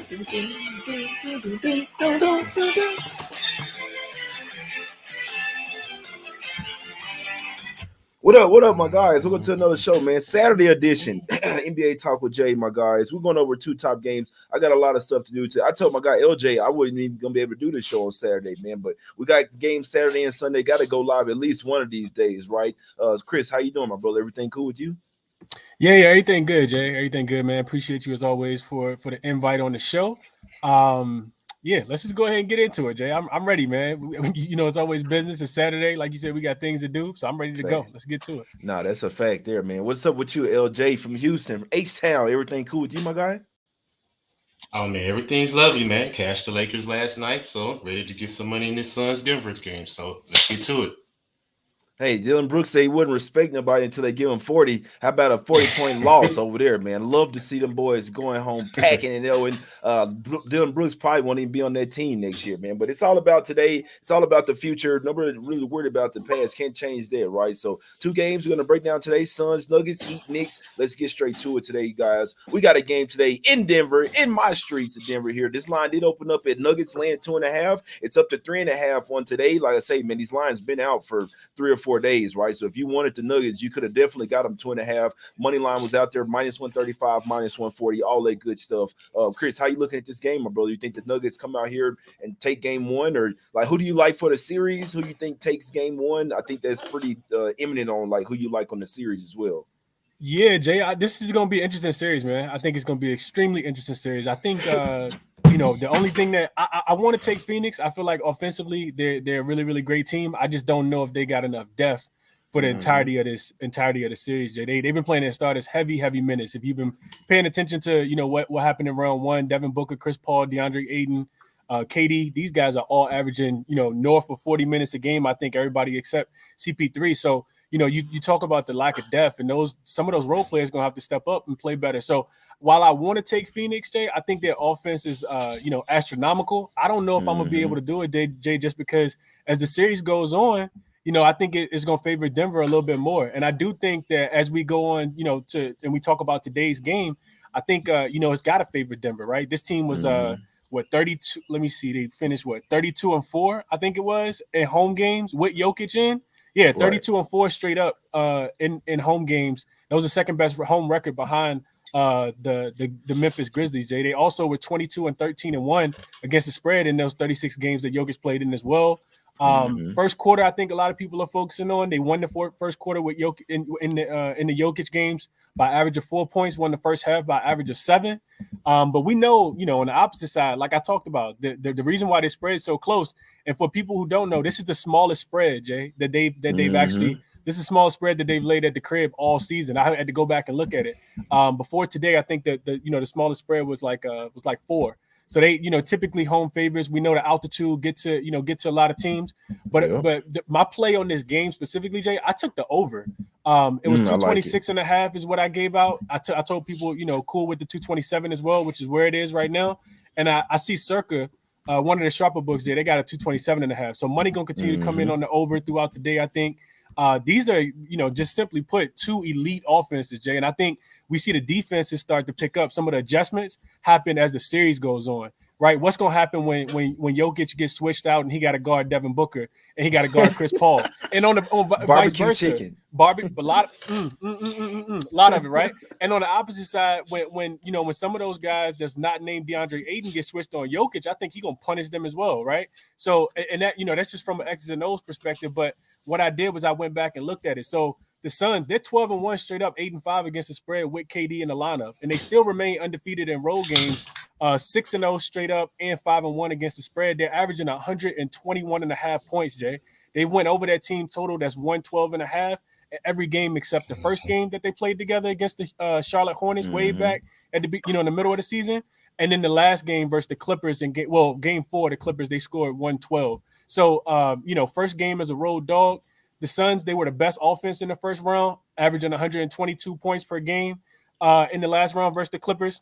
What up, my guys? Welcome to another show, man. Saturday edition, NBA Talk with Jay, my guys. We're going over two top games. I got a lot of stuff to do today. I told my guy LJ I wasn't even gonna be able to do this show on Saturday, man. But we got games Saturday and Sunday. Got to go live at least one of these days, right? Chris, how you doing, my brother? Everything cool with you? Yeah, everything good, Jay. Everything good, man. Appreciate you as always for the invite on the show. Yeah, let's just go ahead and get into it, Jay. I'm ready, man. You know, it's always business. It's Saturday, like you said, we got things to do, so I'm ready to go. Let's get to it. Nah, that's a fact there, man. What's up with you, LJ from Houston, from H-Town? Everything cool with you, my guy? Oh man, everything's lovely, man. Cashed the Lakers last night, so ready to get some money in this Suns Denver game. So let's get to it. Hey, Dylan Brooks said he wouldn't respect nobody until they give him 40. How about a 40-point loss over there, man? Love to see them boys going home packing. And Dylan Brooks probably won't even be on that team next year, man. But it's all about today. It's all about the future. Nobody really worried about the past. Can't change that, right? So two games we're going to break down today. Suns, Nuggets, Heat, Knicks. Let's get straight to it today, guys. We got a game today in Denver, in my streets of Denver here. This line did open up at Nuggets laying 2.5. It's up to 3.5 on today. Like I say, man, these lines been out for 3 or 4 days, right? So if you wanted the Nuggets, you could have definitely got them 2.5. Money line was out there, -135, -140, all that good stuff. Chris, how you looking at this game, my brother? You think the Nuggets come out here and take game one, or like who do you like for the series? Who you think takes game one? I think that's pretty imminent on like who you like on the series as well. Yeah, Jay, this is going to be an interesting series, man. I think it's going to be an extremely interesting series. I think you know, the only thing that I want to take Phoenix. I feel like offensively they're a really, really great team. I just don't know if they got enough depth for the entirety of the series. Jay. They've been playing their starters heavy minutes. If you've been paying attention to, you know, what happened in round one, Devin Booker, Chris Paul, DeAndre Ayton, KD, these guys are all averaging, you know, north of 40 minutes a game. I think everybody except CP3. So, you know, you talk about the lack of depth, and some of those role players going to have to step up and play better. So while I want to take Phoenix, Jay, I think their offense is, you know, astronomical. I don't know if I'm going to be able to do it, Jay, just because as the series goes on, you know, I think it's going to favor Denver a little bit more. And I do think that as we go on, you know, and we talk about today's game, I think, you know, it's got to favor Denver, right? This team was, 32? Let me see. They finished 32-4, I think it was, in home games with Jokic in. Yeah, 32-4 straight up in home games. That was the second best home record behind the Memphis Grizzlies. Jay. They also were 22-13-1 against the spread in those 36 games that Jokic played in as well. First quarter, I think a lot of people are focusing on. They won the first quarter with Jokic in the Jokic games by average of 4 points. Won the first half by average of 7. But we know, you know, on the opposite side, like I talked about, the reason why they spread is so close. And for people who don't know, this is the smallest spread, Jay, that they've actually. This is the smallest spread that they've laid at the crib all season. I had to go back and look at it. Before today, I think that the smallest spread was like 4. So they, you know, typically home favors. We know the altitude get to a lot of teams. But my play on this game specifically, Jay, I took the over. It was 226.5 is what I gave out. I told people, you know, cool with the 227 as well, which is where it is right now. And I see circa one of the sharper books there. They got a 227.5. So money gonna continue to come in on the over throughout the day. I think these are, you know, just simply put, two elite offenses, Jay. And I think we see the defenses start to pick up. Some of the adjustments happen as the series goes on, right? What's going to happen when Jokic gets switched out and he got to guard Devin Booker and he got to guard Chris Paul? And on vice versa, chicken. A lot of it, right? And on the opposite side, when some of those guys that's not named DeAndre Ayton get switched on Jokic, I think he's going to punish them as well, right? So, and that, you know, that's just from an X's and O's perspective. But what I did was I went back and looked at it. So the Suns, they're 12-1 straight up, 8-5 against the spread with KD in the lineup, and they still remain undefeated in road games, 6-0 straight up and 5-1 against the spread. They're averaging 121.5 points, Jay. They went over that team total that's 112.5 every game except the first game that they played together against the Charlotte Hornets way back at the in the middle of the season, and then the last game versus the Clippers in game 4, the Clippers, they scored 112. So first game as a road dog. The Suns, they were the best offense in the first round, averaging 122 points per game in the last round versus the Clippers.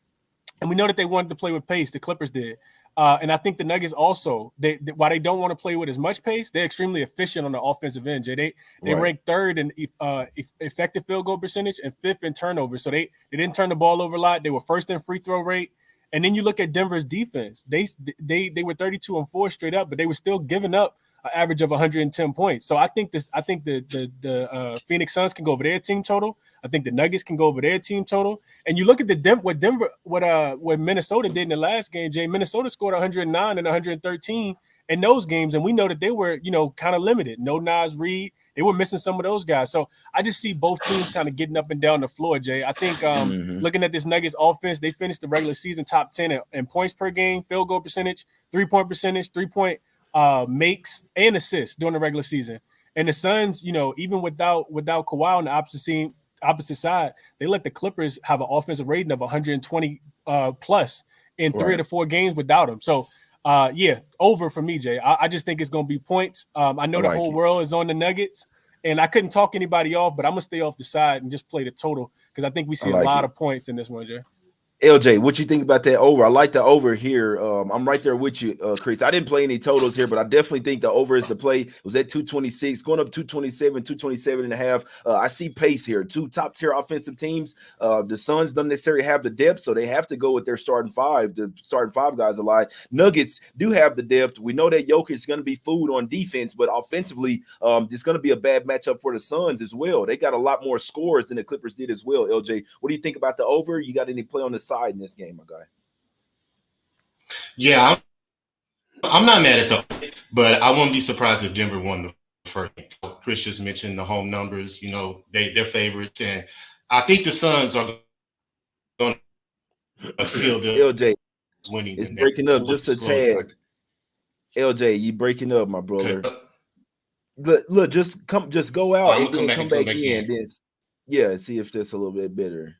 And we know that they wanted to play with pace. The Clippers did. And I think the Nuggets also, while they don't want to play with as much pace, they're extremely efficient on the offensive end, Jay. They ranked third in effective field goal percentage and fifth in turnovers. So they didn't turn the ball over a lot. They were first in free throw rate. And then you look at Denver's defense. They were 32-4 straight up, but they were still giving up an average of 110 points. So I think the Phoenix Suns can go over their team total. I think the Nuggets can go over their team total. And you look at what Minnesota did in the last game, Jay. Minnesota scored 109 and 113 in those games, and we know that they were, kind of limited. No Nas Reed. They were missing some of those guys. So I just see both teams kind of getting up and down the floor, Jay. I think looking at this Nuggets offense, they finished the regular season top 10 in points per game, field goal percentage, 3-point percentage, 3-point makes, and assists during the regular season. And the Suns, even without Kawhi on the opposite side, they let the Clippers have an offensive rating of 120 plus in 3 of the 4 games without him. So over for me, Jay. I just think it's going to be points. I know the whole world is on the Nuggets, and I couldn't talk anybody off, but I'm going to stay off the side and just play the total because I think we see a lot of points in this one, Jay. LJ, what you think about that over? I like the over here. I'm right there with you, Chris. I didn't play any totals here, but I definitely think the over is the play. It was at 226, going up 227 and a half. I see pace here. 2 top-tier offensive teams. The Suns don't necessarily have the depth, so they have to go with their starting 5. The starting 5 guys alive. Nuggets do have the depth. We know that Jokic is going to be food on defense, but offensively, it's going to be a bad matchup for the Suns as well. They got a lot more scores than the Clippers did as well, LJ. What do you think about the over? You got any play on the side in this game, my guy? Yeah, I'm not mad at the, but I wouldn't be surprised if Denver won the first. Chris just mentioned the home numbers. They're favorites, and I think the Suns are going to feel the LJ winning. It's breaking up just a tad. LJ, you breaking up, my brother. Look, just go out and then come back in. Then see if that's a little bit better.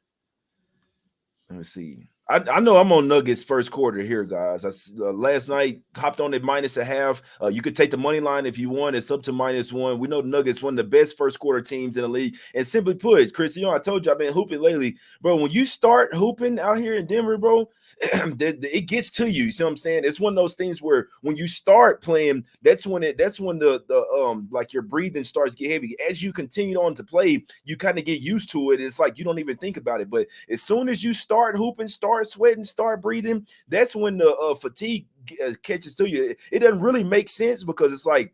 Let me see. I know I'm on Nuggets first quarter here, guys. Last night hopped on at -0.5. You could take the money line if you want. It's up to -1. We know the Nuggets one of the best first quarter teams in the league. And simply put, Chris, I told you I've been hooping lately, bro. When you start hooping out here in Denver, bro, it gets to you. You see what I'm saying? It's one of those things where when you start playing, that's when the like your breathing starts to get heavy. As you continue on to play, you kind of get used to it. It's like you don't even think about it. But as soon as you start hooping, start sweating, start breathing, that's when the fatigue catches to you. It doesn't really make sense because it's like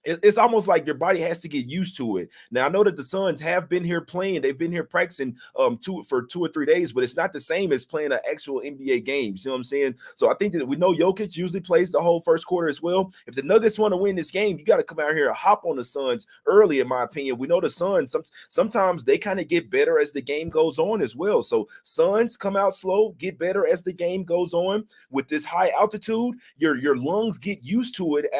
it's almost like your body has to get used to it. Now, I know that the Suns have been here playing. They've been here practicing for 2 or 3 days, but it's not the same as playing an actual NBA game. You see what I'm saying? So I think that we know Jokic usually plays the whole first quarter as well. If the Nuggets want to win this game, you got to come out here and hop on the Suns early, in my opinion. We know the Suns, sometimes they kind of get better as the game goes on as well. So Suns come out slow, get better as the game goes on. With this high altitude, your lungs get used to it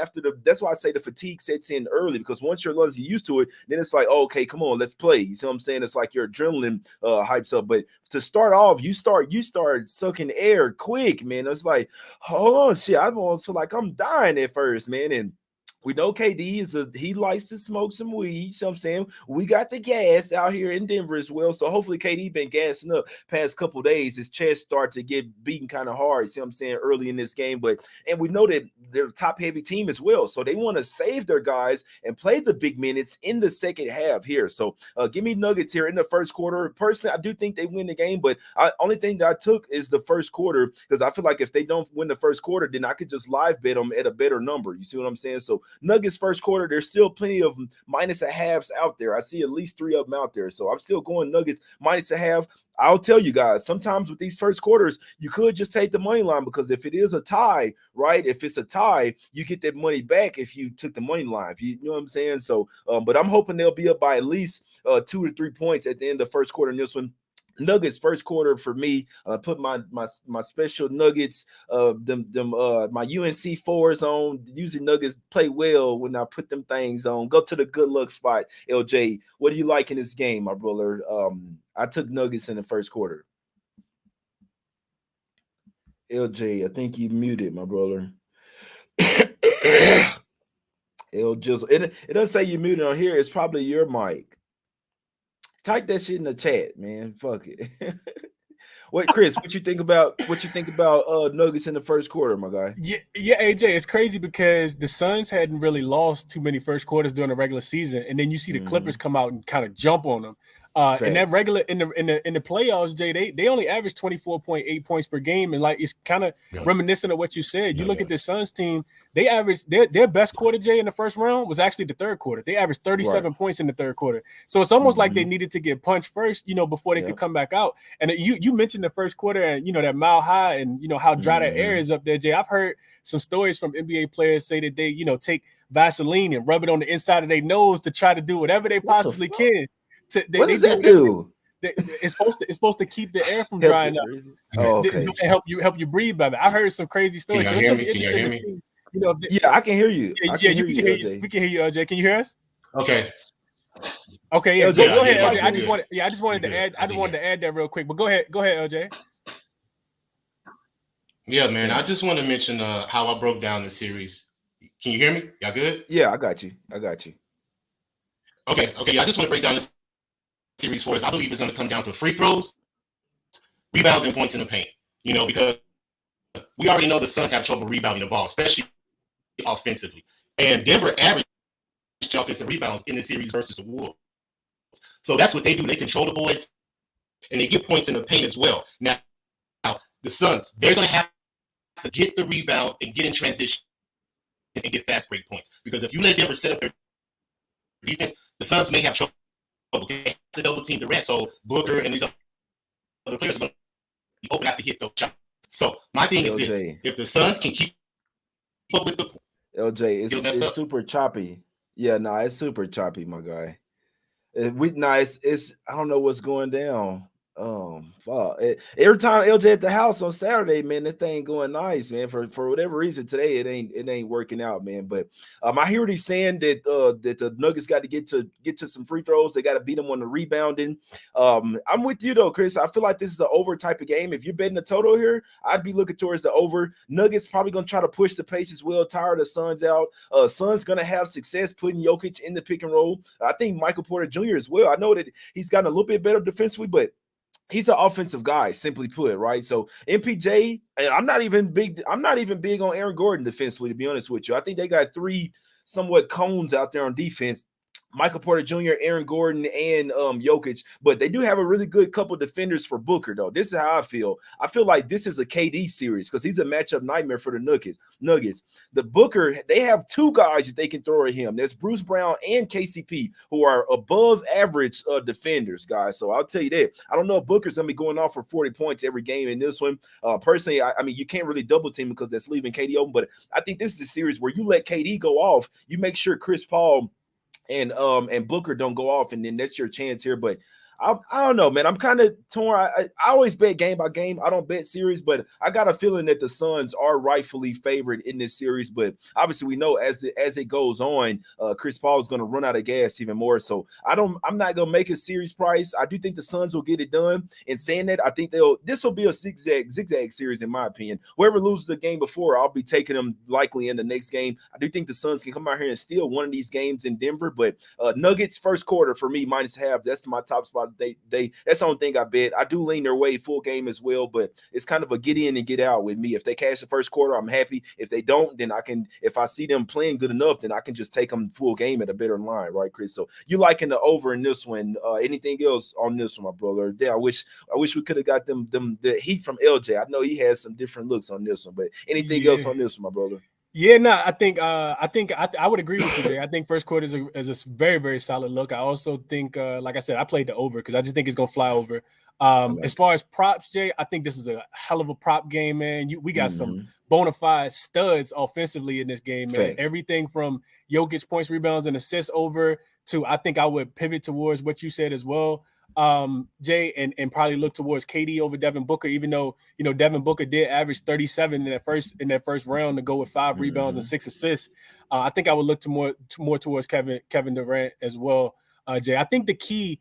that's why I say the fatigue sets in early, because once your lungs get used to it, then it's like, oh, okay, come on, let's play. You see what I'm saying? It's like your adrenaline hypes up. But to start off, you start sucking air quick, man. It's like, hold on, shit, I almost feel like I'm dying at first, man. And we know KD he likes to smoke some weed. You see what I'm saying? We got the gas out here in Denver as well. So hopefully KD been gassing up past couple days. His chest start to get beaten kind of hard. You see what I'm saying? Early in this game. And we know that they're a top heavy team as well. So they want to save their guys and play the big minutes in the second half here. So give me Nuggets here in the first quarter. Personally, I do think they win the game, but only thing that I took is the first quarter, because I feel like if they don't win the first quarter, then I could just live bet them at a better number. You see what I'm saying? So Nuggets first quarter, there's still plenty of -1/2s out there. I see at least 3 of them out there. So I'm still going Nuggets -1/2. I'll tell you guys, sometimes with these first quarters, you could just take the money line, because if it is a tie, right? If it's a tie, you get that money back if you took the money line. You know what I'm saying? So, but I'm hoping they'll be up by at least 2 to 3 points at the end of the first quarter in this one. Nuggets first quarter for me. Put my special Nuggets, my UNC 4s on. Usually Nuggets play well when I put them things on. Go to the good luck spot. LJ, what do you like in this game, my brother? I took Nuggets in the first quarter. LJ, I think you muted, my brother. LJ, it doesn't say you muted on here. It's probably your mic. Type that shit in the chat, man. Fuck it. What, Chris? What you think about Nuggets in the first quarter, my guy? Yeah, AJ, it's crazy because the Suns hadn't really lost too many first quarters during the regular season, and then you see the Clippers come out and kind of jump on them. In that regular in the playoffs, Jay, they only averaged 24.8 points per game, and like it's kind of reminiscent of what you said. You look at the Suns team; they averaged their best quarter, Jay, in the first round was actually the third quarter. They averaged 37 points in the third quarter. So it's almost like they needed to get punched first, before they could come back out. And you mentioned the first quarter, and that mile high, and how dry that air is up there, Jay. I've heard some stories from NBA players say that they take Vaseline and rub it on the inside of their nose to try to do whatever they possibly can. What does that do? It's supposed to keep the air from drying up. And help you breathe better. I've heard some crazy stories. So it's gonna be interesting to see. Yeah, I can hear you. We can hear you. We can hear you, LJ. Can you hear us? Okay. Okay, yeah. Go ahead, LJ. I just wanted to add. I just wanted to add that real quick. But go ahead, LJ. Yeah, man. I just want to mention how I broke down the series. Can you hear me? Y'all good? Yeah, I got you. Okay. I just want to break down this series for us. I believe it's going to come down to free throws, rebounds, and points in the paint. Because we already know the Suns have trouble rebounding the ball, especially offensively. And Denver averaged offensive rebounds in the series versus the Wolves. So that's what they do. They control the boards, and they get points in the paint as well. Now the Suns, they're going to have to get the rebound and get in transition and get fast break points. Because if you let Denver set up their defense, the Suns may have trouble. They have to double team Durant, so Booker and these other players are going to be open out to hit those shots. So my thing is this: if the Suns can keep up with the LJ, it's super choppy. Yeah, it's super choppy, my guy. It's I don't know what's going down. Fuck. Every time LJ at the house on Saturday, man, that thing going nice, man. For whatever reason today, it ain't working out, man. But I hear what he's saying that the Nuggets got to get to some free throws. They got to beat them on the rebounding. I'm with you though, Chris. I feel like this is an over type of game. If you're betting the total here, I'd be looking towards the over. Nuggets probably gonna try to push the pace as well. Tire the Suns out. Suns gonna have success putting Jokic in the pick and roll. I think Michael Porter Jr. as well. I know that he's gotten a little bit better defensively, but he's an offensive guy, simply put, right? So MPJ, and I'm not even big on Aaron Gordon defensively, to be honest with you. I think they got three somewhat cones out there on defense. Michael Porter Jr., Aaron Gordon, and Jokic, but they do have a really good couple defenders for Booker, though. This is how I feel. I feel like this is a KD series because he's a matchup nightmare for the Nuggets. The Booker, they have two guys that they can throw at him. There's Bruce Brown and KCP, who are above average defenders, guys. So I'll tell you that. I don't know if Booker's going to be going off for 40 points every game in this one. Personally, I mean, you can't really double team because that's leaving KD open, but I think this is a series where you let KD go off. You make sure Chris Paul and Booker don't go off, and then that's your chance here. But I don't know, man. I'm kind of torn. I always bet game by game. I don't bet series, but I got a feeling that the Suns are rightfully favored in this series. But obviously, we know as it goes on, Chris Paul is going to run out of gas even more. So I'm not going to make a series price. I do think the Suns will get it done. And saying that, I think this will be a zigzag series in my opinion. Whoever loses the game before, I'll be taking them likely in the next game. I do think the Suns can come out here and steal one of these games in Denver. But Nuggets first quarter for me -half. That's my top spot. That's the only thing I bet. I do lean their way full game as well, but it's kind of a get in and get out with me. If they cash the first quarter, I'm happy. If they don't, then if I see them playing good enough, then I can just take them full game at a better line, right, Chris? So you liking the over in this one? Anything else on this one, my brother? Yeah, I wish we could have got them the heat from LJ. I know he has some different looks on this one, but anything else on this one, my brother? Yeah, no, I think I would agree with you, Jay. I think first quarter is a very, very solid look. I also think, like I said, I played the over because I just think it's gonna fly over. As far as props, Jay, I think this is a hell of a prop game, man. We got some bona fide studs offensively in this game, man. Thanks. Everything from Jokic points, rebounds, and assists over to I think I would pivot towards what you said as well, Jay, and probably look towards KD over Devin Booker, even though Devin Booker did average 37 in that first round to go with 5 rebounds and 6 assists. I think I would look more towards Kevin Durant as well, Jay. I think the key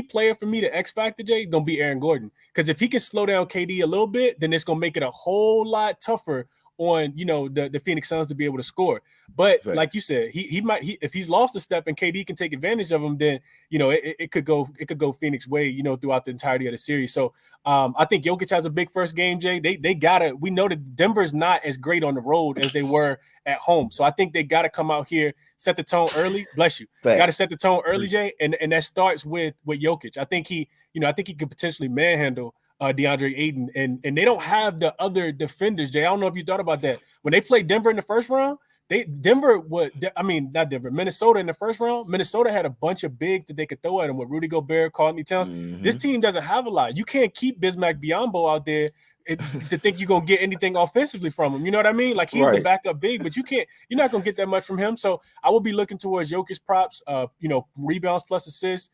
player for me, the X factor, Jay, gonna be Aaron Gordon, because if he can slow down KD a little bit, then it's gonna make it a whole lot tougher on the Phoenix Suns to be able to score. But Fact. like you said, he might if he's lost a step and KD can take advantage of him, then it could go Phoenix way throughout the entirety of the series. So I think Jokic has a big first game, Jay. They gotta. We know that Denver's not as great on the road as they were at home, so I think they gotta come out here, set the tone early. Bless you. Got to set the tone early, Jay, and that starts with Jokic. I think he could potentially manhandle DeAndre Ayton, and they don't have the other defenders, Jay. I don't know if you thought about that when they played Denver in the first round. Minnesota in the first round. Minnesota had a bunch of bigs that they could throw at him with Rudy Gobert, Karl-Anthony Towns. Mm-hmm. This team doesn't have a lot. You can't keep Bismack Biyombo out there to think you're gonna get anything offensively from him. You know what I mean? Like he's the backup big, but you're not gonna get that much from him. So I will be looking towards Jokic props, rebounds plus assists,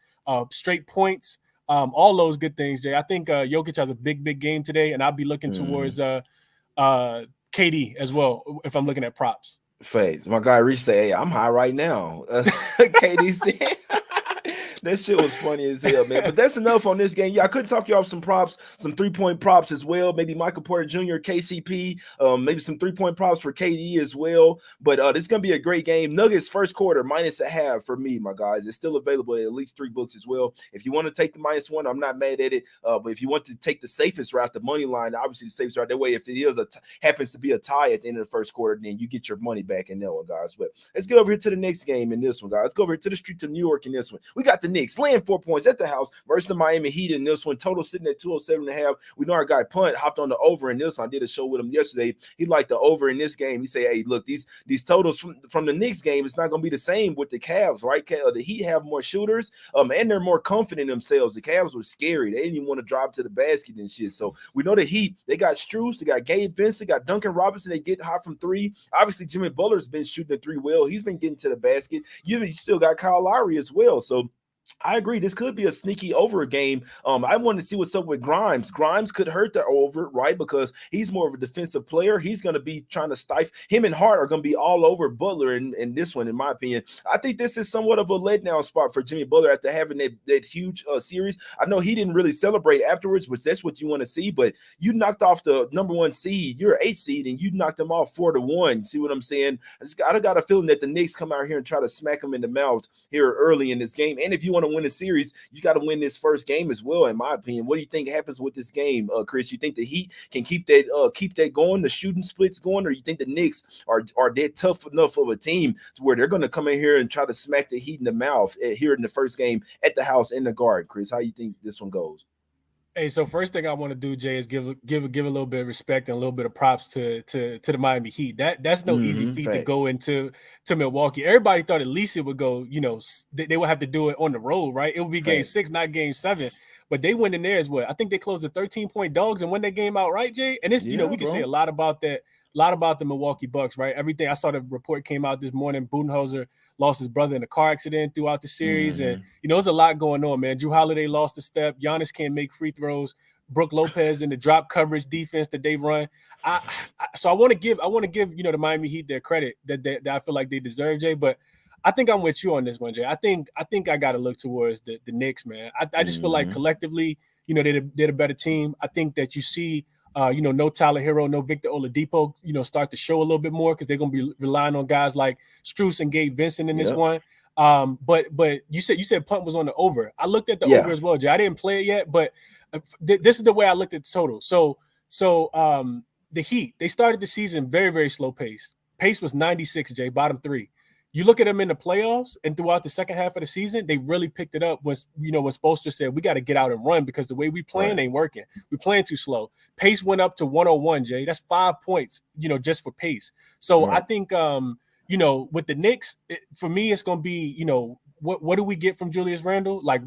straight points, all those good things, Jay. I think Jokic has a big game today, and I'll be looking towards KD as well if I'm looking at props. Phase. My guy Reach say, "Hey, I'm high right now." KD said, that shit was funny as hell, man. But that's enough on this game. Yeah, I could talk you off some props, some 3-point props as well. Maybe Michael Porter Jr., KCP, maybe some 3-point props for KD as well. But this is going to be a great game. Nuggets first quarter, -0.5 for me, my guys. It's still available at least 3 books as well. If you want to take the -1, I'm not mad at it. But if you want to take the safest route, the money line, obviously the safest route. That way, if it is happens to be a tie at the end of the first quarter, then you get your money back in that one, guys. But let's get over here to the next game in this one, guys. Let's go over here to the streets of New York in this one. We got the Knicks laying 4 points at the house versus the Miami Heat in this one. Total sitting at 207.5. We know our guy Punt hopped on the over in this one. I did a show with him yesterday. He liked the over in this game. He said, "Hey, look, these totals from the Knicks game, it's not going to be the same with the Cavs, right? The Heat have more shooters, and they're more confident in themselves. The Cavs were scary. They didn't even want to drive to the basket and shit. So we know the Heat, they got Strus, they got Gabe Vincent, got Duncan Robinson. They get hot from 3. Obviously, Jimmy Butler's been shooting the 3 well. He's been getting to the basket. You still got Kyle Lowry as well. So I agree. This could be a sneaky over game. I want to see what's up with Grimes. Grimes could hurt the over, right? Because he's more of a defensive player. He's going to be trying to stifle. Him and Hart are going to be all over Butler in this one, in my opinion. I think this is somewhat of a letdown spot for Jimmy Butler after having that huge series. I know he didn't really celebrate afterwards, which that's what you want to see, but you knocked off the number 1 seed. You're 8th seed, and you knocked them off 4-1. See what I'm saying? I got a feeling that the Knicks come out here and try to smack them in the mouth here early in this game. And if you want to win the series, you got to win this first game as well, in my opinion. What do you think happens with this game, Chris? You think the Heat can keep that going, the shooting splits going, or you think the Knicks are that tough enough of a team to where they're going to come in here and try to smack the Heat in the mouth here in the first game at the house in the Garden? Chris, how you think this one goes? Hey, so first thing I want to do, Jay, is give a little bit of respect and a little bit of props to the Miami Heat. That's no easy feat to go into Milwaukee. Everybody thought at least it would go, they would have to do it on the road, right? It would be game 6, not game 7. But they went in there as well. I think they closed the 13-point dogs and won that game outright, Jay. And it's, we can say a lot about that, a lot about the Milwaukee Bucks, right? Everything. I saw the report came out this morning. Budenholzer lost his brother in a car accident throughout the series. And, there's a lot going on, man. Drew Holiday lost a step. Giannis can't make free throws. Brooke Lopez in the drop coverage defense that they run. So I want to give, the Miami Heat their credit that I feel like they deserve, Jay. But I think I'm with you on this one, Jay. I think I got to look towards the Knicks, man. I just feel like collectively, they're the better team. I think that you see, no Tyler Hero, no Victor Oladipo, start to show a little bit more because they're going to be relying on guys like Strus and Gabe Vincent in this one. But you said Punt was on the over. I looked at the over as well, Jay. I didn't play it yet, but this is the way I looked at the total. So the Heat, they started the season very, very slow pace. Pace was 96, Jay, bottom 3. You look at them in the playoffs and throughout the second half of the season, they really picked it up when Spoelstra said, we got to get out and run because the way we playing ain't working. We playing too slow. Pace went up to 101, Jay. That's 5 points, just for pace. So I think, with the Knicks, for me, it's going to be, what do we get from Julius Randle? Like,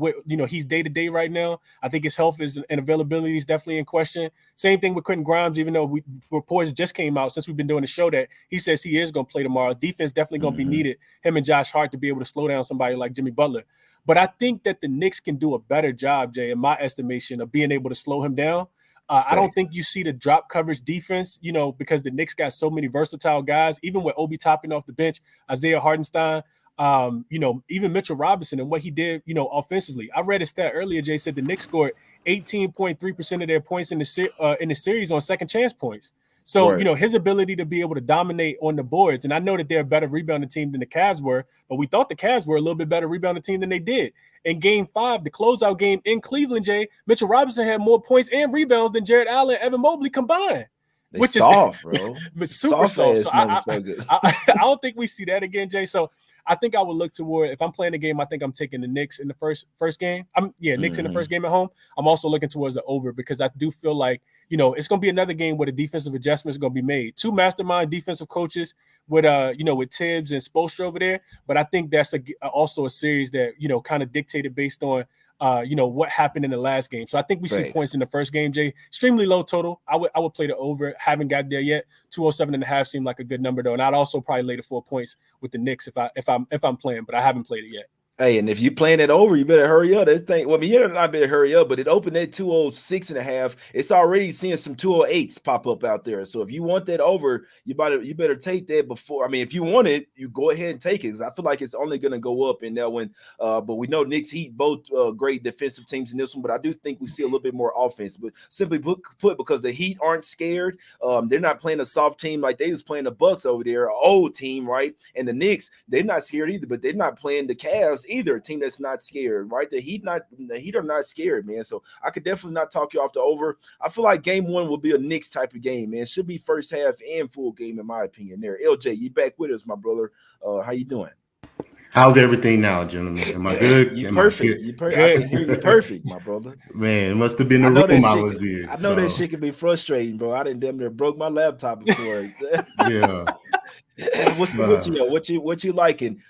he's day-to-day right now. I think his health and availability is definitely in question. Same thing with Quentin Grimes, even though reports just came out since we've been doing the show that he says he is going to play tomorrow. Defense definitely going to be needed, him and Josh Hart, to be able to slow down somebody like Jimmy Butler. But I think that the Knicks can do a better job, Jay, in my estimation, of being able to slow him down. I don't think you see the drop coverage defense, because the Knicks got so many versatile guys, even with Obi Toppin off the bench, Isaiah Hartenstein, even Mitchell Robinson and what he did, offensively. I read a stat earlier, Jay, said the Knicks scored 18.3% of their points in the series on second chance points. So, Right. his ability to be able to dominate on the boards, and I know that they're a better rebounding team than the Cavs were, but we thought the Cavs were a little bit better rebounding team than they did. In Game 5, the closeout game in Cleveland, Jay, Mitchell Robinson had more points and rebounds than Jared Allen and Evan Mobley combined. They Which soft, bro. but super soft. So Motherfuckers. I don't think we see that again, Jay. So I think I would look toward, if I'm playing the game, I think I'm taking the Knicks in the first game. Knicks in the first game at home. I'm also looking towards the over because I do feel like, it's going to be another game where the defensive adjustments are going to be made. Two mastermind defensive coaches with with Tibbs and Spoelstra over there. But I think that's also a series that, kind of dictated based on what happened in the last game. So I think we see points in the first game, Jay. Extremely low total. I would play the over. Haven't got there yet. 207.5 seemed like a good number though. And I'd also probably lay the 4 points with the Knicks if I'm playing, but I haven't played it yet. Hey, and if you playing it over, you better hurry up. This thing, well, I mean, you not better hurry up, but it opened at 206.5. It's already seeing some 208s pop up out there. So if you want that over, you better take that before. I mean, if you want it, you go ahead and take it. Because I feel like it's only going to go up in that one. But we know Knicks Heat both great defensive teams in this one. But I do think we see a little bit more offense. But simply put, because the Heat aren't scared, they're not playing a soft team like they was playing the Bucks over there, an old team, right? And the Knicks, they're not scared either. But they're not playing the Cavs either, a team that's not scared, right? The Heat are not scared, man. So I could definitely not talk you off the over. I feel like game one will be a Knicks type of game, man. It should be first half and full game, in my opinion. There, LJ, you back with us, my brother. How you doing? How's everything now, gentlemen? Am I good? You perfect. You perfect. I can hear you perfect, my brother. Man, it must have been the room I was in. I know that shit can be frustrating, bro. I didn't damn near broke my laptop before. Yeah. What you liking?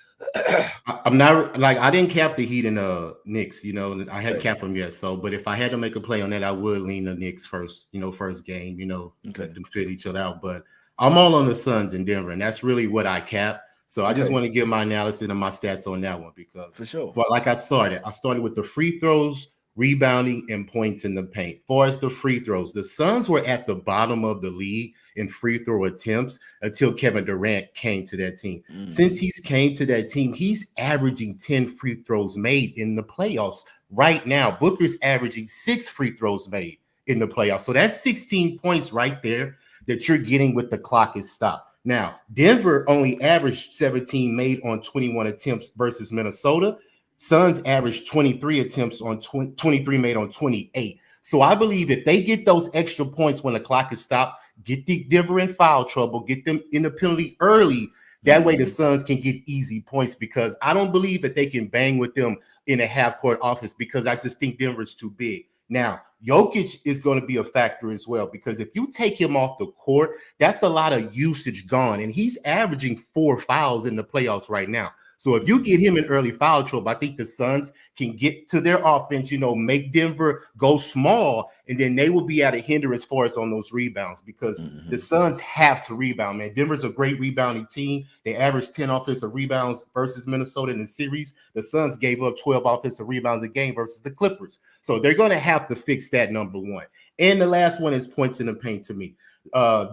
I'm not like, I didn't cap the Heat and Knicks, I hadn't capped them yet. So, but if I had to make a play on that, I would lean the Knicks first game, let them fit each other out. But I'm all on the Suns in Denver, and that's really what I cap. So I just want to give my analysis and my stats on that one because for sure. I started with the free throws, rebounding, and points in the paint. For as the free throws, the Suns were at the bottom of the league in free throw attempts until Kevin Durant came to that team. Since he's came to that team, he's averaging 10 free throws made in the playoffs. Right now, Booker's averaging 6 free throws made in the playoffs. So that's 16 points right there that you're getting with the clock is stopped. Now, Denver only averaged 17 made on 21 attempts versus Minnesota. Suns averaged 23 attempts on 23 made on 28. So I believe if they get those extra points when the clock is stopped, get the Denver in foul trouble, get them in the penalty early. That way the Suns can get easy points because I don't believe that they can bang with them in a half-court offense because I just think Denver's too big. Now, Jokic is going to be a factor as well because if you take him off the court, that's a lot of usage gone, and he's averaging 4 fouls in the playoffs right now. So if you get him in early foul trouble, I think the Suns can get to their offense, make Denver go small, and then they will be at a hindrance for us on those rebounds because the Suns have to rebound, man. Denver's a great rebounding team. They averaged 10 offensive rebounds versus Minnesota in the series. The Suns gave up 12 offensive rebounds a game versus the Clippers. So they're going to have to fix that, number one. And the last one is points in the paint to me.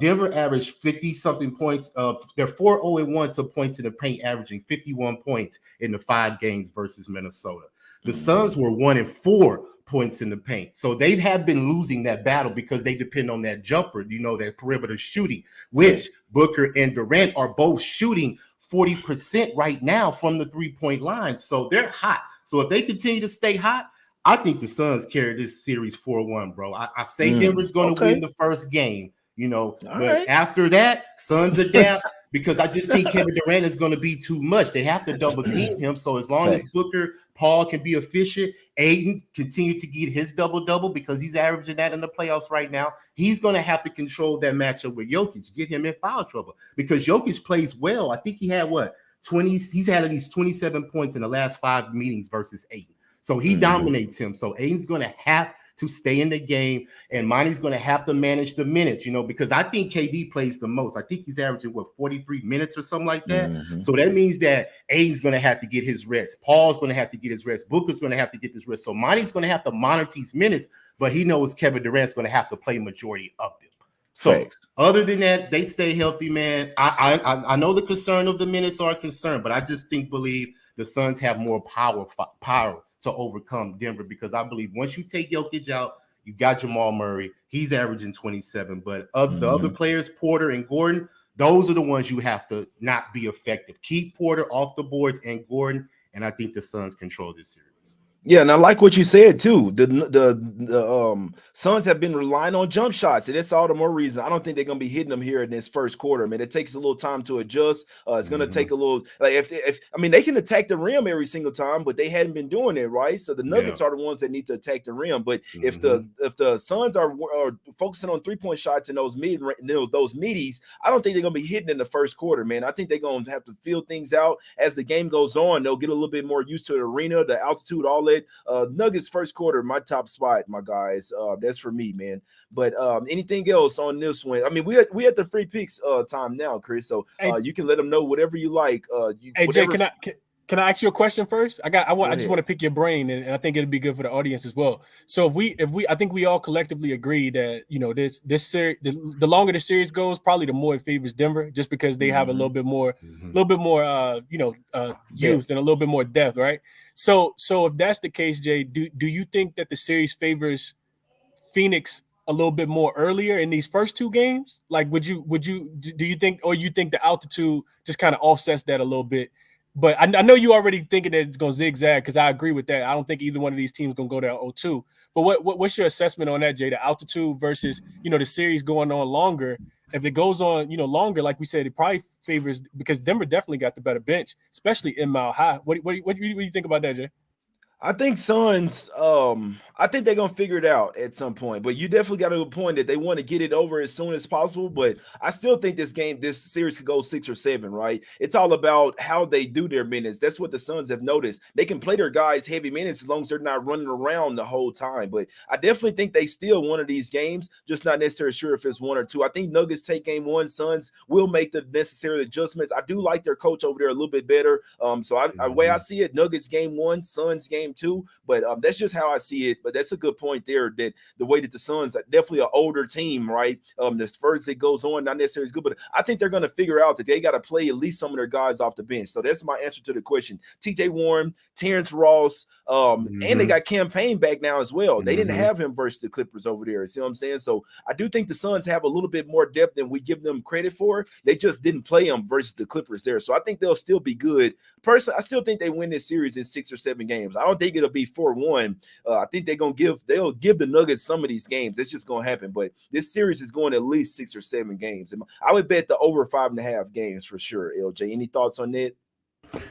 Denver averaged 50-something points. They're 4-0-1 to points in the paint, averaging 51 points in the 5 games versus Minnesota. The Suns were 1-4 points in the paint. So they have been losing that battle because they depend on that jumper, that perimeter shooting, which Booker and Durant are both shooting 40% right now from the 3-point line. So they're hot. So if they continue to stay hot, I think the Suns carry this series 4-1, bro. I say Denver's going to win the first game. But after that, Suns adapt because I just think Kevin Durant is going to be too much. They have to double team him. So as long as Booker, Paul can be efficient, Aiden continue to get his double-double because he's averaging that in the playoffs right now. He's going to have to control that matchup with Jokic, get him in foul trouble because Jokic plays well. I think he had 20? He's had at least 27 points in the last 5 meetings versus Aiden. So he dominates him. So Aiden's going to have to stay in the game, and Monty's going to have to manage the minutes, because I think KD plays the most. I think he's averaging, 43 minutes or something like that. So that means that Aiden's going to have to get his rest. Paul's going to have to get his rest. Booker's going to have to get his rest. So Monty's going to have to monitor these minutes, but he knows Kevin Durant's going to have to play majority of them. So other than that, they stay healthy, man. I know the concern of the minutes are concerned, but I just believe the Suns have more power to overcome Denver because I believe once you take Jokic out, You got Jamal Murray. He's averaging 27. But of the other players, Porter and Gordon, those are the ones you have to not be effective. Keep Porter off the boards and Gordon, and I think the Suns control this series. Yeah, and I like what you said too. The Suns have been relying on jump shots, and that's all the more reason. I don't think they're gonna be hitting them here in this first quarter. Man, it takes a little time to adjust. It's gonna take a little like if I mean they can attack the rim every single time, but they hadn't been doing it right. So the Nuggets are the ones that need to attack the rim. But if the Suns are focusing on 3-point shots in those middies, I don't think they're gonna be hitting in the first quarter, man. I think they're gonna have to feel things out as the game goes on. They'll get a little bit more used to the arena, the altitude, all that. Nuggets first quarter, my top spot, my guys. That's for me, man. But anything else on this one? I mean, we at the free picks time now, Chris. So you can let them know whatever you like. Hey Jay, can I ask you a question first? I just want to pick your brain, and I think it'd be good for the audience as well. So if we I think we all collectively agree that this series, the longer the series goes, probably the more it favors Denver, just because they have a little bit more youth and a little bit more depth, right? So if that's the case, Jay, do you think that the series favors Phoenix a little bit more earlier in these first two games? Like, do you think, or you think the altitude just kind of offsets that a little bit? But I know you already thinking that it's going to zigzag, because I agree with that. I don't think either one of these teams going to go down 0-2. But what's your assessment on that, Jay? The altitude versus, the series going on longer. If it goes on, longer, like we said, it probably favors, because Denver definitely got the better bench, especially in Mile High. What do you think about that, Jay? I think Suns, I think they're gonna figure it out at some point. But you definitely got to a point that they want to get it over as soon as possible. But I still think this series could go 6 or 7, right? It's all about how they do their minutes. That's what the Suns have noticed. They can play their guys heavy minutes as long as they're not running around the whole time. But I definitely think they steal one of these games, just not necessarily sure if it's 1 or 2. I think Nuggets take game 1. Suns will make the necessary adjustments. I do like their coach over there a little bit better. So the way I see it, Nuggets game 1, Suns game 2. But that's just how I see it. But that's a good point there, that the way that the Suns are definitely an older team, right? The further it goes on, not necessarily good, but I think they're going to figure out that they got to play at least some of their guys off the bench. So that's my answer to the question. TJ Warren, Terrence Ross, and they got Campaign back now as well. They didn't have him versus the Clippers over there. See what I'm saying? So I do think the Suns have a little bit more depth than we give them credit for. They just didn't play them versus the Clippers there. So I think they'll still be good. Personally, I still think they win this series in 6 or 7 games. I don't think it'll be 4-1. I think they'll give the Nuggets some of these games. That's just gonna happen. But this series is going at least 6 or 7 games. And I would bet the over 5.5 games for sure. LJ, any thoughts on that?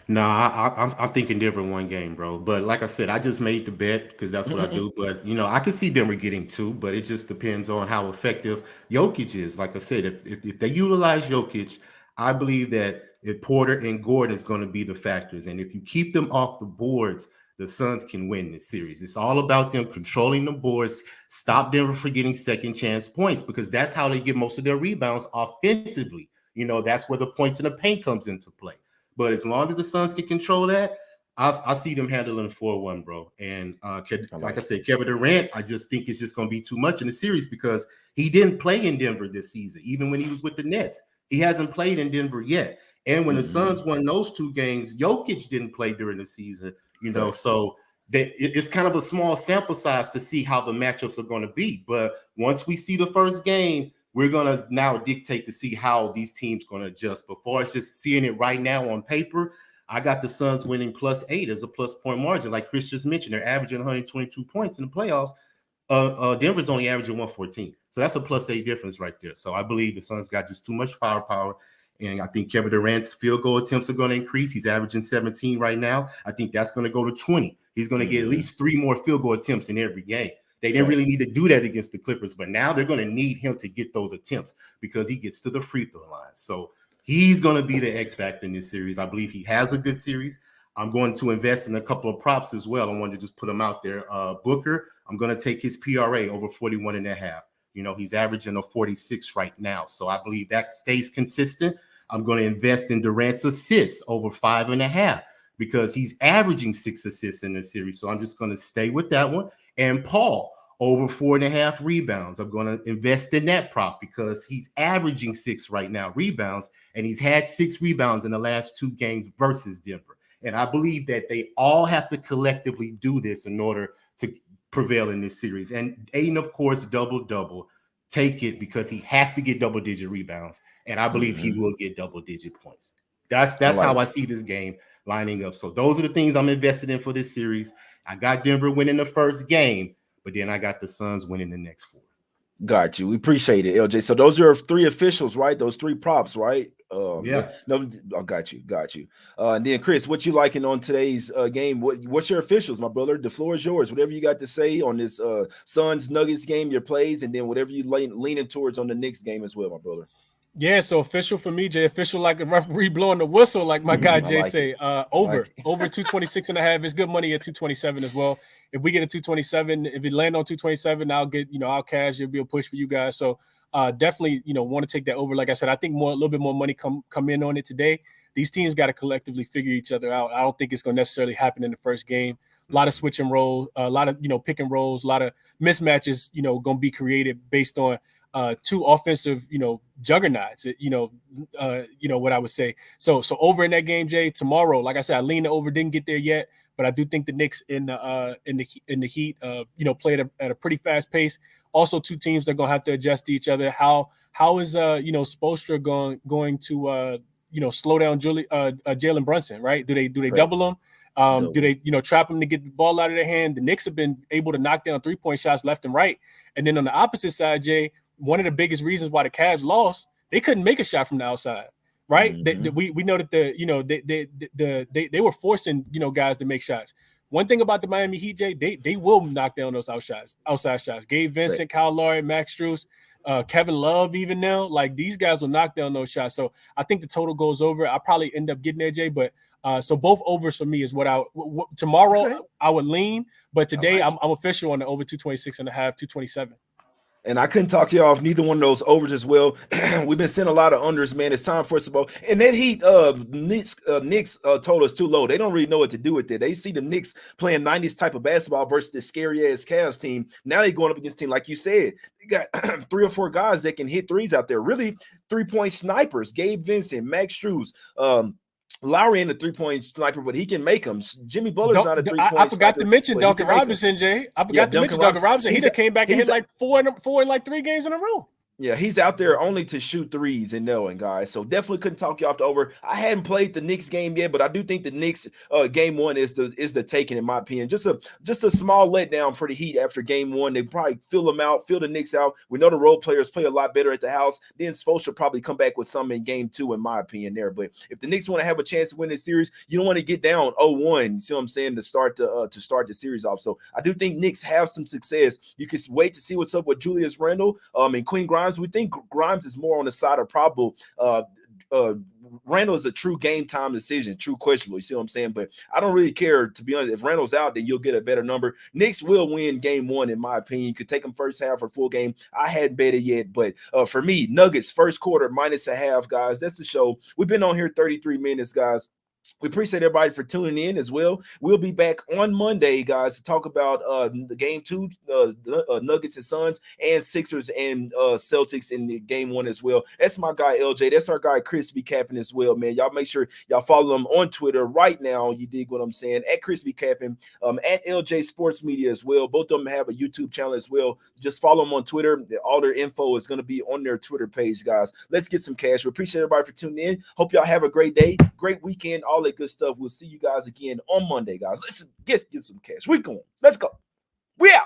No, I'm thinking Denver 1 game, bro. But like I said, I just made the bet because that's what I do. But I can see Denver getting 2, but it just depends on how effective Jokic is. Like I said, if they utilize Jokic, I believe that if Porter and Gordon is going to be the factors, and if you keep them off the boards, the Suns can win this series. It's all about them controlling the boards, stop Denver from getting second chance points, because that's how they get most of their rebounds offensively. That's where the points in the paint comes into play. But as long as the Suns can control that, I see them handling 4-1, bro. And like I said, Kevin Durant, I just think it's just going to be too much in the series, because he didn't play in Denver this season. Even when he was with the Nets, he hasn't played in Denver yet. And when the Suns won those 2 games, Jokic didn't play during the season. So it's kind of a small sample size to see how the matchups are going to be. But once we see the first game, we're going to now dictate to see how these teams going to adjust. Before it's just seeing it right now on paper, I got the Suns winning +8 as a +point margin. Like Chris just mentioned, they're averaging 122 points in the playoffs. Denver's only averaging 114. So that's a +8 difference right there. So I believe the Suns got just too much firepower. And I think Kevin Durant's field goal attempts are going to increase. He's averaging 17 right now. I think that's going to go to 20. He's going to get at least 3 more field goal attempts in every game. They didn't really need to do that against the Clippers, but now they're going to need him to get those attempts because he gets to the free throw line. So he's going to be the X factor in this series. I believe he has a good series. I'm going to invest in a couple of props as well. I wanted to just put them out there. Booker, I'm going to take his PRA over 41.5. He's averaging a 46 right now. So I believe that stays consistent. I'm going to invest in Durant's assists over 5.5 because he's averaging 6 assists in this series. So I'm just going to stay with that one. And Paul over 4.5 rebounds. I'm going to invest in that prop because he's averaging 6 right now rebounds, and he's had 6 rebounds in the last 2 games versus Denver. And I believe that they all have to collectively do this in order to prevail in this series. And Aiden, of course, double-double. Take it because he has to get double-digit rebounds, and I believe he will get double-digit points. That's how I see this game lining up. So those are the things I'm invested in for this series. I got Denver winning the first game, but then I got the Suns winning the next 4. Got you. We appreciate it, LJ. So those are 3 officials, right? Those 3 props, right? Yeah. No, I got you. And then Chris, what you liking on today's game? What's your officials, my brother? The floor is yours. Whatever you got to say on this Suns Nuggets game, your plays, and then whatever you leaning towards on the Knicks game as well, my brother. Yeah, so official for me, Jay. Official like a referee blowing the whistle, like my guy Jay say. Over 226.5 is good money at 227 as well. If we get a 227, if we land on 227, I'll get, I'll cash. It'll be a push for you guys. So definitely, want to take that over. Like I said, I think a little bit more money come in on it today. These teams got to collectively figure each other out. I don't think it's going to necessarily happen in the first game. A lot of switch and roll, a lot of pick and rolls, a lot of mismatches, going to be created based on 2 offensive, juggernauts, what I would say. So over in that game, Jay, tomorrow, like I said, I leaned over, didn't get there yet, but I do think the Knicks in the Heat, play at a pretty fast pace. Also, 2 teams that are going to have to adjust to each other. How is Spoelstra going to slow down Jalen Brunson, right? Do they double him? Do they trap him to get the ball out of their hand? The Knicks have been able to knock down 3-point shots left and right. And then on the opposite side, Jay, one of the biggest reasons why the Cavs lost, they couldn't make a shot from the outside, right? We know that they were forcing guys to make shots. One thing about the Miami Heat, Jay, they will knock down those outside shots. Gabe Vincent, right. Kyle Lowry, Max Strus, Kevin Love, even now, like these guys will knock down those shots. So I think the total goes over. I probably end up getting there, Jay, but so both overs for me is what tomorrow okay. I would lean, but today I'm official on the over 226.5, 227. And I couldn't talk you off neither one of those overs as well. We've been seeing a lot of unders, man. It's time for us to go. And that Heat Knicks total is too low. They don't really know what to do with it. They see the Knicks playing 90s type of basketball versus this scary-ass Cavs team. Now they're going up against a team, like you said. They got 3 or 4 guys that can hit threes out there. Really 3-point snipers. Gabe Vincent, Max Strus, Lowry ain't a 3-point sniper, but he can make them. Jimmy Butler's not a 3-point sniper. I forgot to mention Duncan Robinson, Jay. I forgot to mention Duncan Robinson. He just came back and hit like 4 in like 3 games in a row. Yeah, he's out there only to shoot threes and knowing, guys. So definitely couldn't talk you off the over. I hadn't played the Knicks game yet, but I do think the Knicks game 1 is the taking, in my opinion. Just a small letdown for the Heat after game 1. They probably fill the Knicks out. We know the role players play a lot better at the house. Then Spoelstra will probably come back with some in game 2, in my opinion there. But if the Knicks want to have a chance to win this series, you don't want to get down 0-1. You see what I'm saying? To start the series off. So I do think Knicks have some success. You can wait to see what's up with Julius Randle and Quinn Grimes. We think Grimes is more on the side of probable. Randle is a true game time decision, true questionable. You see what I'm saying? But I don't really care, to be honest. If Randle's out, then you'll get a better number. Knicks will win game 1, in my opinion. You could take them first half or full game. I hadn't bet it yet, but for me, Nuggets first quarter -0.5, guys. That's the show. We've been on here 33 minutes, guys. We appreciate everybody for tuning in as well. We'll be back on Monday, guys, to talk about the game 2, Nuggets and Suns, and Sixers and Celtics in the game 1 as well. That's my guy, LJ. That's our guy, Chris B. Capping as well, man. Y'all make sure y'all follow him on Twitter right now. You dig what I'm saying? At Chris B. Capping, at LJ Sports Media as well. Both of them have a YouTube channel as well. Just follow them on Twitter. All their info is going to be on their Twitter page, guys. Let's get some cash. We appreciate everybody for tuning in. Hope y'all have a great day, great weekend, all that good stuff. We'll see you guys again on Monday, guys. Let's get some cash. We going. Let's go. We out.